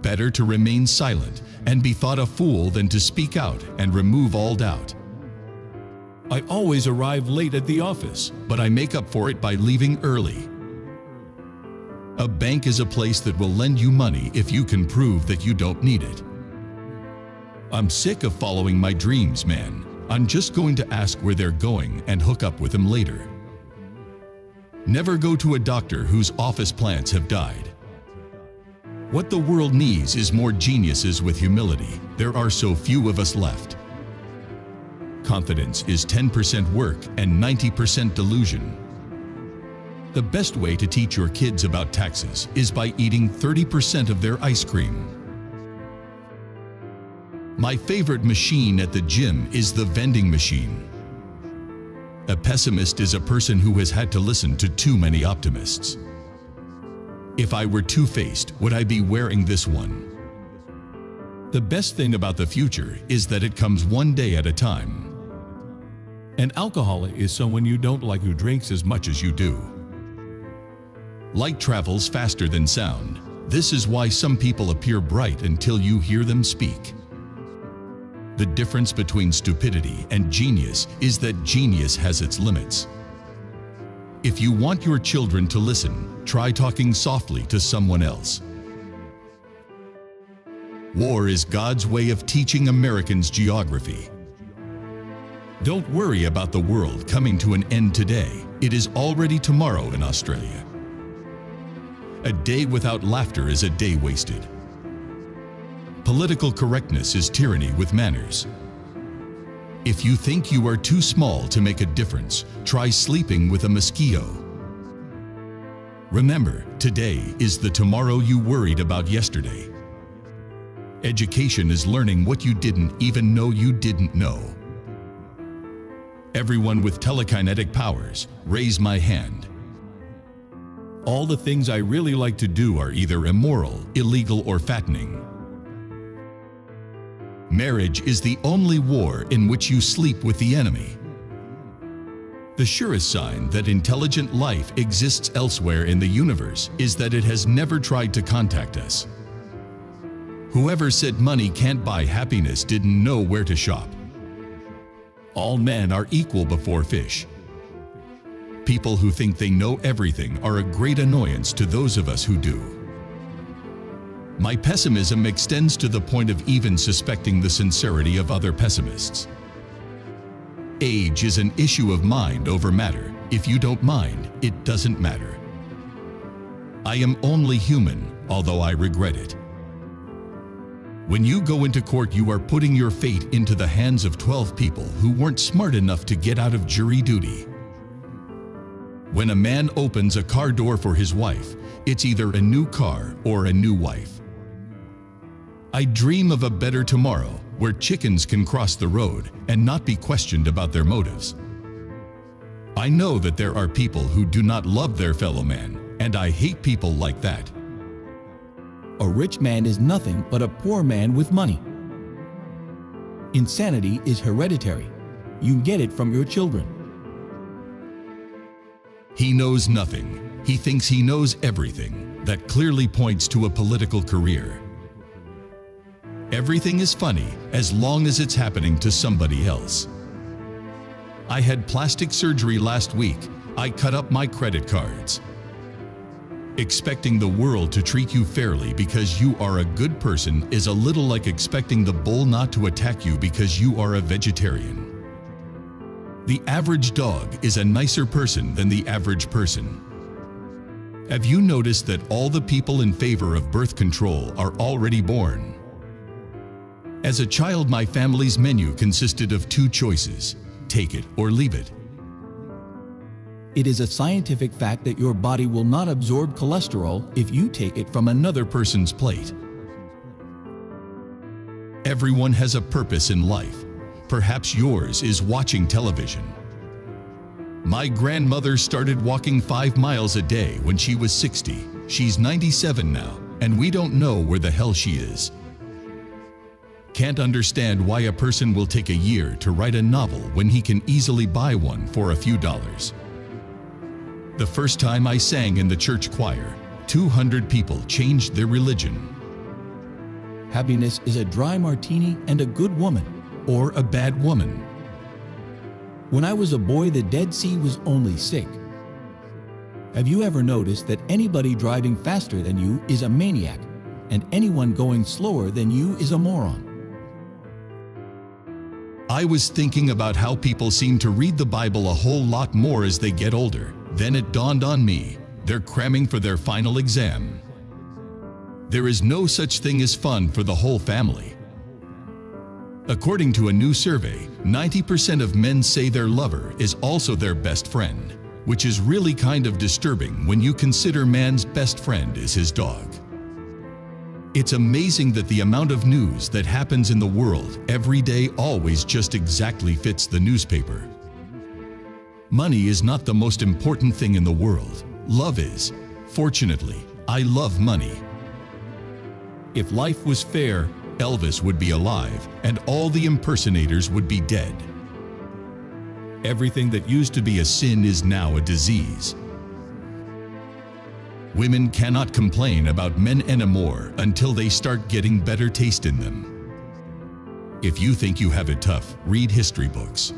Better to remain silent and be thought a fool than to speak out and remove all doubt. I always arrive late at the office, but I make up for it by leaving early. A bank is a place that will lend you money if you can prove that you don't need it. I'm sick of following my dreams, man. I'm just going to ask where they're going and hook up with them later. Never go to a doctor whose office plants have died. What the world needs is more geniuses with humility. There are so few of us left. Confidence is 10% work and 90% delusion. The best way to teach your kids about taxes is by eating 30% of their ice cream. My favorite machine at the gym is the vending machine. A pessimist is a person who has had to listen to too many optimists. If I were two-faced, would I be wearing this one? The best thing about the future is that it comes one day at a time. An alcoholic is someone you don't like who drinks as much as you do. Light travels faster than sound. This is why some people appear bright until you hear them speak. The difference between stupidity and genius is that genius has its limits. If you want your children to listen, try talking softly to someone else. War is God's way of teaching Americans geography. Don't worry about the world coming to an end today. It is already tomorrow in Australia. A day without laughter is a day wasted. Political correctness is tyranny with manners. If you think you are too small to make a difference, try sleeping with a mosquito. Remember, today is the tomorrow you worried about yesterday. Education is learning what you didn't even know you didn't know. Everyone with telekinetic powers, raise my hand. All the things I really like to do are either immoral, illegal, or fattening. Marriage is the only war in which you sleep with the enemy. The surest sign that intelligent life exists elsewhere in the universe is that it has never tried to contact us. Whoever said money can't buy happiness didn't know where to shop. All men are equal before fish. People who think they know everything are a great annoyance to those of us who do. My pessimism extends to the point of even suspecting the sincerity of other pessimists. Age is an issue of mind over matter. If you don't mind, it doesn't matter. I am only human, although I regret it. When you go into court, you are putting your fate into the hands of 12 people who weren't smart enough to get out of jury duty. When a man opens a car door for his wife, it's either a new car or a new wife. I dream of a better tomorrow where chickens can cross the road and not be questioned about their motives. I know that there are people who do not love their fellow man, and I hate people like that. A rich man is nothing but a poor man with money. Insanity is hereditary. You get it from your children. He knows nothing. He thinks he knows everything. That clearly points to a political career. Everything is funny as long as it's happening to somebody else. I had plastic surgery last week. I cut up my credit cards. Expecting the world to treat you fairly because you are a good person is a little like expecting the bull not to attack you because you are a vegetarian. The average dog is a nicer person than the average person. Have you noticed that all the people in favor of birth control are already born? As a child, my family's menu consisted of 2 choices: take it or leave it. It is a scientific fact that your body will not absorb cholesterol if you take it from Another person's plate. Everyone has a purpose in life. Perhaps yours is watching television. My grandmother started walking 5 miles a day when she was 60. She's 97 now, and we don't know where the hell she is. Can't understand why a person will take a year to write a novel when he can easily buy one for a few dollars. The first time I sang in the church choir, 200 people changed their religion. Happiness is a dry martini and a good woman. or a bad woman. When I was a boy, the Dead Sea was only sick. Have you ever noticed that anybody driving faster than you is a maniac, and anyone going slower than you is a moron? I was thinking about how people seem to read the Bible a whole lot more as they get older. Then it dawned on me, they're cramming for their final exam. There is no such thing as fun for the whole family. According to a new survey, 90% of men say their lover is also their best friend, which is really kind of disturbing when you consider man's best friend is his dog. It's amazing that the amount of news that happens in the world every day always just exactly fits the newspaper. Money is not the most important thing in the world. Love is. Fortunately, I love money. If life was fair, Elvis would be alive and all the impersonators would be dead. Everything that used to be a sin is now a disease. Women cannot complain about men anymore until they start getting better taste in them. If you think you have it tough, read history books.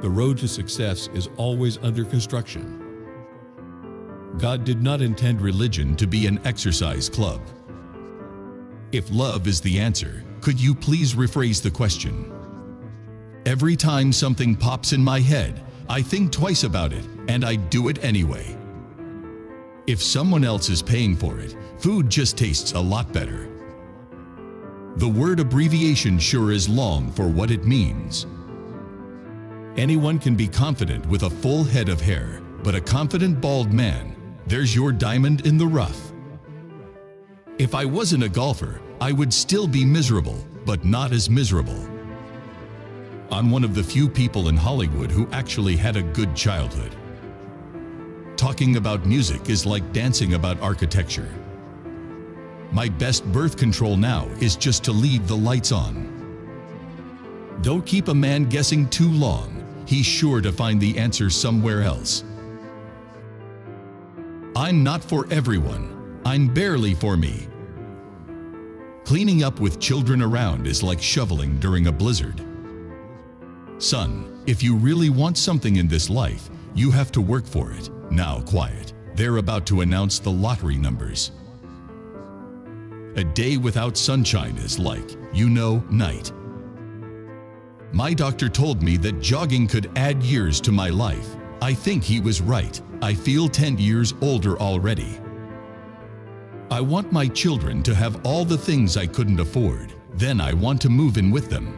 The road to success is always under construction. God did not intend religion to be an exercise club. If love is the answer, could you please rephrase the question? Every time something pops in my head, I think twice about it, and I do it anyway. If someone else is paying for it, food just tastes a lot better. The word abbreviation sure is long for what it means. Anyone can be confident with a full head of hair, but a confident bald man, there's your diamond in the rough. If I wasn't a golfer, I would still be miserable, but not as miserable. I'm one of the few people in Hollywood who actually had a good childhood. Talking about music is like dancing about architecture. My best birth control now is just to leave the lights on. Don't keep a man guessing too long. He's sure to find the answer somewhere else. I'm not for everyone. I'm barely for me. Cleaning up with children around is like shoveling during a blizzard. Son, if you really want something in this life, you have to work for it. Now quiet. They're about to announce the lottery numbers. A day without sunshine is like, night. My doctor told me that jogging could add years to my life. I think he was right. I feel 10 years older already. I want my children to have all the things I couldn't afford. Then I want to move in with them.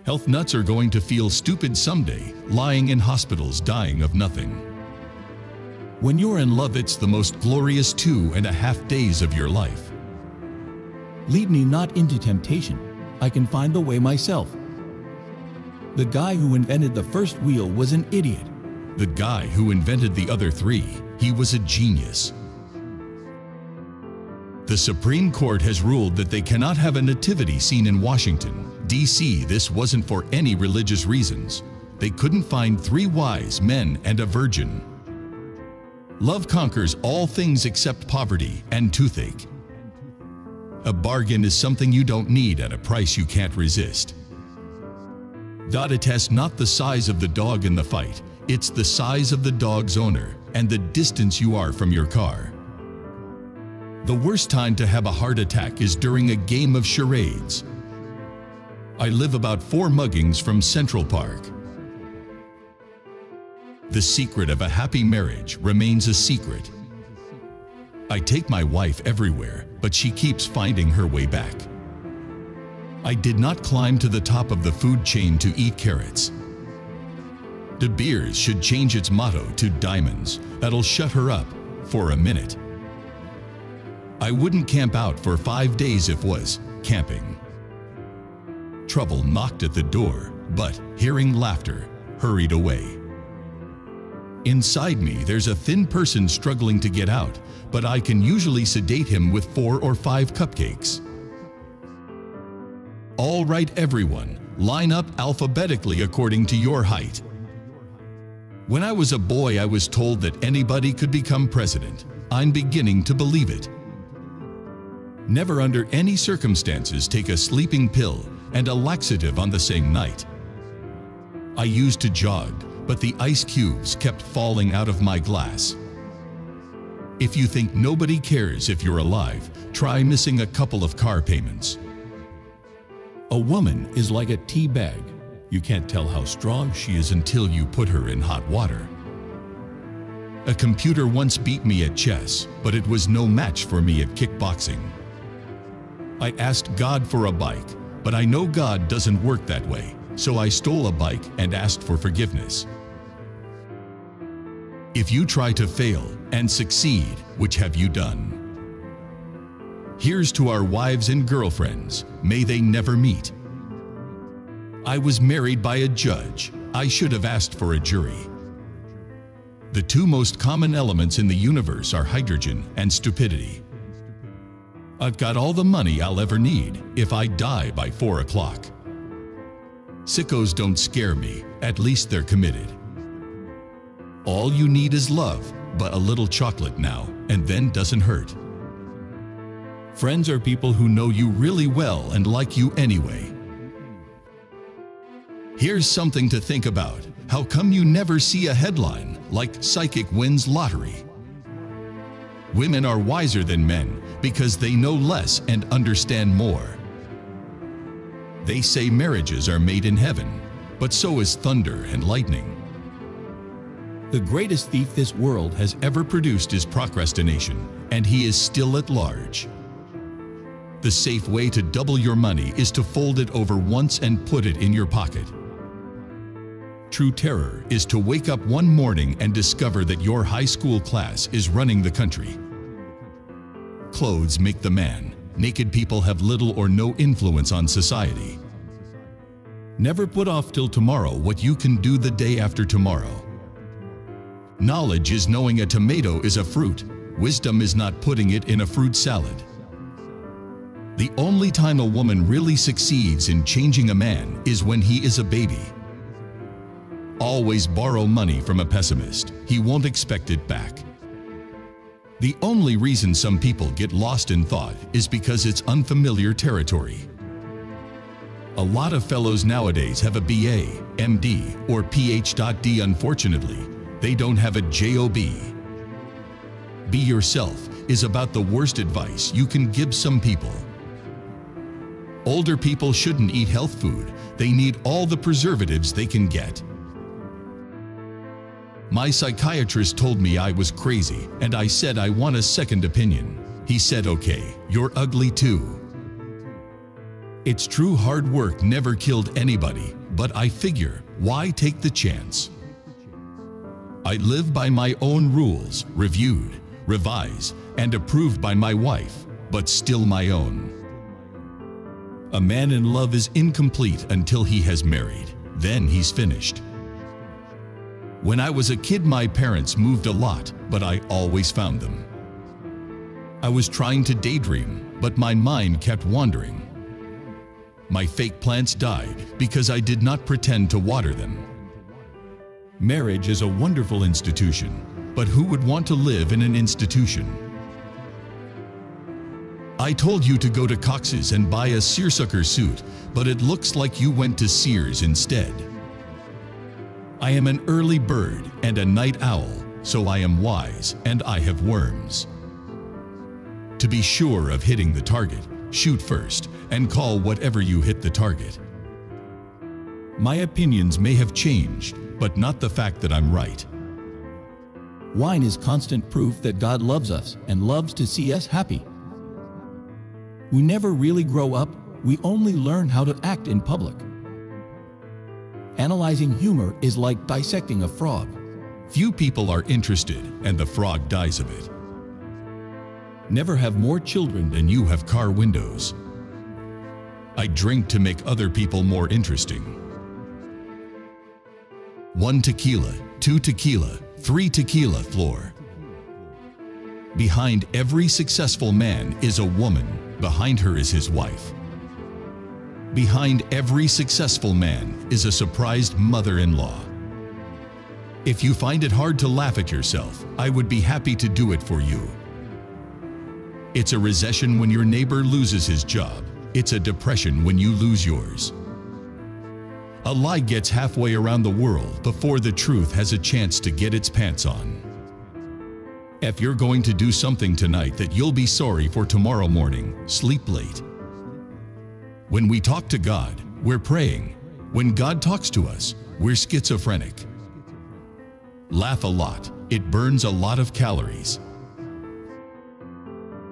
Health nuts are going to feel stupid someday, lying in hospitals dying of nothing. When you're in love, it's the most glorious 2.5 days of your life. Lead me not into temptation. I can find the way myself. The guy who invented the first wheel was an idiot. The guy who invented the other 3, he was a genius. The Supreme Court has ruled that they cannot have a nativity scene in Washington, D.C. This wasn't for any religious reasons. They couldn't find 3 wise men and a virgin. Love conquers all things except poverty and toothache. A bargain is something you don't need at a price you can't resist. God tests not the size of the dog in the fight, it's the size of the dog's owner and the distance you are from your car. The worst time to have a heart attack is during a game of charades. I live about 4 muggings from Central Park. The secret of a happy marriage remains a secret. I take my wife everywhere, but she keeps finding her way back. I did not climb to the top of the food chain to eat carrots. De Beers should change its motto to diamonds. That'll shut her up for a minute. I wouldn't camp out for 5 days if was camping. Trouble knocked at the door, but hearing laughter, hurried away. Inside me, there's a thin person struggling to get out, but I can usually sedate him with 4 or 5 cupcakes. All right, everyone, line up alphabetically according to your height. When I was a boy, I was told that anybody could become president. I'm beginning to believe it. Never under any circumstances take a sleeping pill and a laxative on the same night. I used to jog, but the ice cubes kept falling out of my glass. If you think nobody cares if you're alive, try missing a couple of car payments. A woman is like a tea bag. You can't tell how strong she is until you put her in hot water. A computer once beat me at chess, but it was no match for me at kickboxing. I asked God for a bike, but I know God doesn't work that way, so I stole a bike and asked for forgiveness. If you try to fail and succeed, which have you done? Here's to our wives and girlfriends, may they never meet. I was married by a judge. I should have asked for a jury. The two most common elements in the universe are hydrogen and stupidity. I've got all the money I'll ever need if I die by 4 o'clock. Sickos don't scare me, at least they're committed. All you need is love, but a little chocolate now and then doesn't hurt. Friends are people who know you really well and like you anyway. Here's something to think about. How come you never see a headline like "Psychic wins lottery"? Women are wiser than men because they know less and understand more. They say marriages are made in heaven, but so is thunder and lightning. The greatest thief this world has Ever produced is procrastination, and he is still at large. The safe way to double your money is to fold it over once and put it in your pocket. True terror is to wake up one morning and discover that your high school class is running the country. Clothes make the man. Naked people have little or no influence on society. Never put off till tomorrow what you can do the day after tomorrow. Knowledge is knowing a tomato is a fruit. Wisdom is not putting it in a fruit salad. The only time a woman really succeeds in changing a man is when he is a baby. Always borrow money from a pessimist. He won't expect it back. The only reason some people get lost in thought is because it's unfamiliar territory. A lot of fellows nowadays have a BA, MD, or PhD. Unfortunately, they don't have a JOB. Be yourself is about the worst advice you can give some people. Older people shouldn't eat health food. They need all the preservatives they can get. My psychiatrist told me I was crazy, and I said I want a second opinion. He said, "Okay, you're ugly too." It's true, hard work never killed anybody, but I figure, why take the chance? I live by my own rules, reviewed, revised, and approved by my wife, but still my own. A man in love is incomplete until he has married. Then he's finished. When I was a kid, my parents moved a lot, but I always found them. I was trying to daydream, but my mind kept wandering. My fake plants died because I did not pretend to water them. Marriage is a wonderful institution, but who would want to live in an institution? I told you to go to Cox's and buy a seersucker suit, but it looks like you went to Sears instead. I am an early bird and a night owl, so I am wise and I have worms. To be sure of hitting the target, shoot first and call whatever you hit the target. My opinions may have changed, but not the fact that I'm right. Wine is constant proof that God loves us and loves to see us happy. We never really grow up, we only learn how to act in public. Analyzing humor is like dissecting a frog. Few people are interested, and the frog dies of it. Never have more children than you have car windows. I drink to make other people more interesting. 1 tequila, 2 tequila, 3 tequila floor. Behind every successful man is a woman. Behind her is his wife. Behind every successful man is a surprised mother-in-law. If you find it hard to laugh at yourself, I would be happy to do it for you. It's a recession when your neighbor loses his job. It's a depression when you lose yours. A lie gets halfway around the world before the truth has a chance to get its pants on. If you're going to do something tonight that you'll be sorry for tomorrow morning, sleep late. When we talk to God, we're praying. When God talks to us, we're schizophrenic. Laugh a lot. It burns a lot of calories.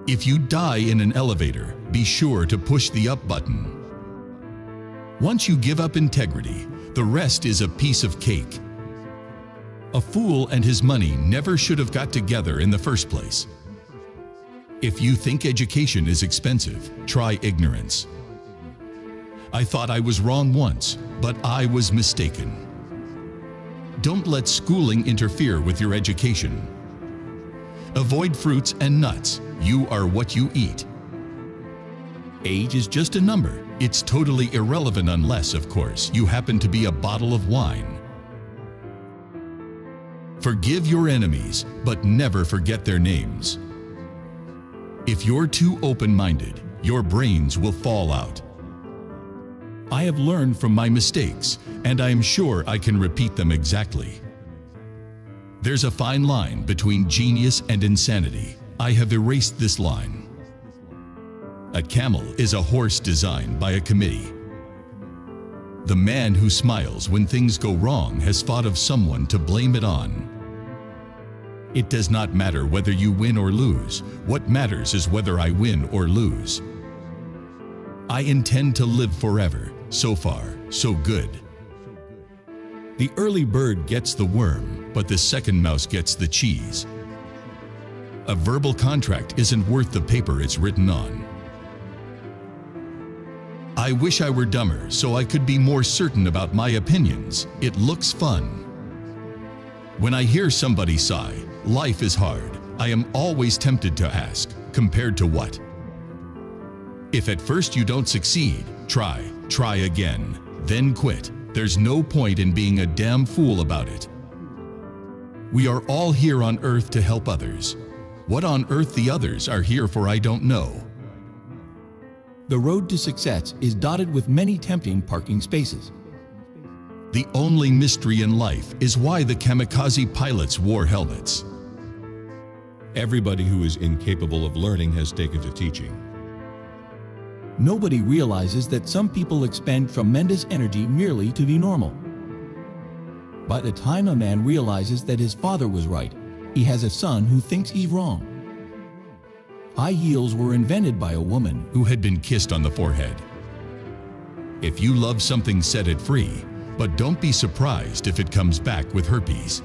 If you die in an elevator, be sure to push the up button. Once you give up integrity, the rest is a piece of cake. A fool and his money never should have got together in the first place. If you think education is expensive, try ignorance. I thought I was wrong once, but I was mistaken. Don't let schooling interfere with your education. Avoid fruits and nuts. You are what you eat. Age is just a number. It's totally irrelevant unless, of course, you happen to be a bottle of wine. Forgive your enemies, but never forget their names. If you're too open-minded, your brains will fall out. I have learned from my mistakes, and I am sure I can repeat them exactly. There's a fine line between genius and insanity. I have erased this line. A camel is a horse designed by a committee. The man who smiles when things go wrong has thought of someone to blame it on. It does not matter whether you win or lose. What matters is whether I win or lose. I intend to live forever. So far, so good. The early bird gets the worm, but the second mouse gets the cheese. A verbal contract isn't worth the paper it's written on. I wish I were dumber so I could be more certain about my opinions. It looks fun. When I hear somebody sigh, life is hard, I am always tempted to ask, compared to what? If at first you don't succeed, try again, then quit. There's no point in being a damn fool about it. We are all here on earth to help others. What on earth the others are here for, I don't know. The road to success is dotted with many tempting parking spaces. The only mystery in life is why the kamikaze pilots wore helmets. Everybody who is incapable of learning has taken to teaching. Nobody realizes that some people expend tremendous energy merely to be normal. By the time a man realizes that his father was right, he has a son who thinks he's wrong. High heels were invented by a woman who had been kissed on the forehead. If you love something, set it free, but don't be surprised if it comes back with herpes.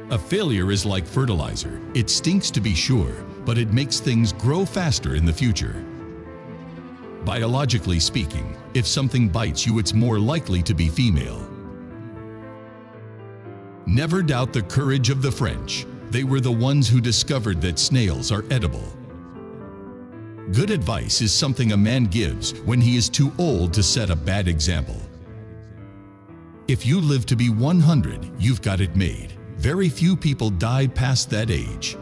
A failure is like fertilizer. It stinks to be sure, but it makes things grow faster in the future. Biologically speaking, if something bites you, it's more likely to be female. Never doubt the courage of the French. They were the ones who discovered that snails are edible. Good advice is something a man gives when he is too old to set a bad example. If you live to be 100, you've got it made. Very few people die past that age.